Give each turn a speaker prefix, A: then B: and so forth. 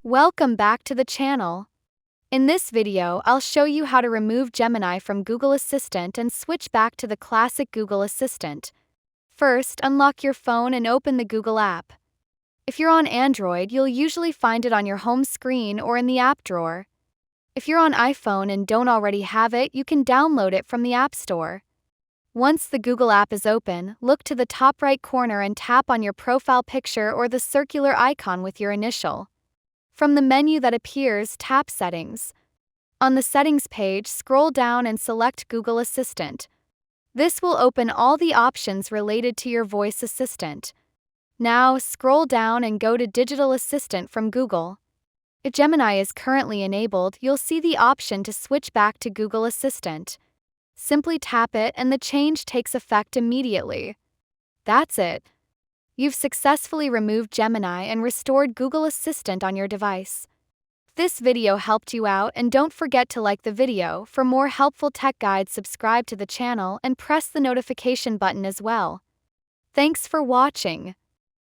A: Welcome back to the channel. In this video, I'll show you how to remove Gemini from Google Assistant and switch back to the classic Google Assistant. First, unlock your phone and open the Google app. If you're on Android, you'll usually find it on your home screen or in the app drawer. If you're on iPhone and don't already have it, you can download it from the App Store. Once the Google app is open, look to the top right corner and tap on your profile picture or the circular icon with your initial. From the menu that appears, tap Settings. On the Settings page, scroll down and select Google Assistant. This will open all the options related to your voice assistant. Now, scroll down and go to Digital Assistant from Google. If Gemini is currently enabled, you'll see the option to switch back to Google Assistant. Simply tap it and the change takes effect immediately. That's it. You've successfully removed Gemini and restored Google Assistant on your device. If this video helped you out, and don't forget to like the video. For more helpful tech guides, subscribe to the channel and press the notification button as well. Thanks for watching.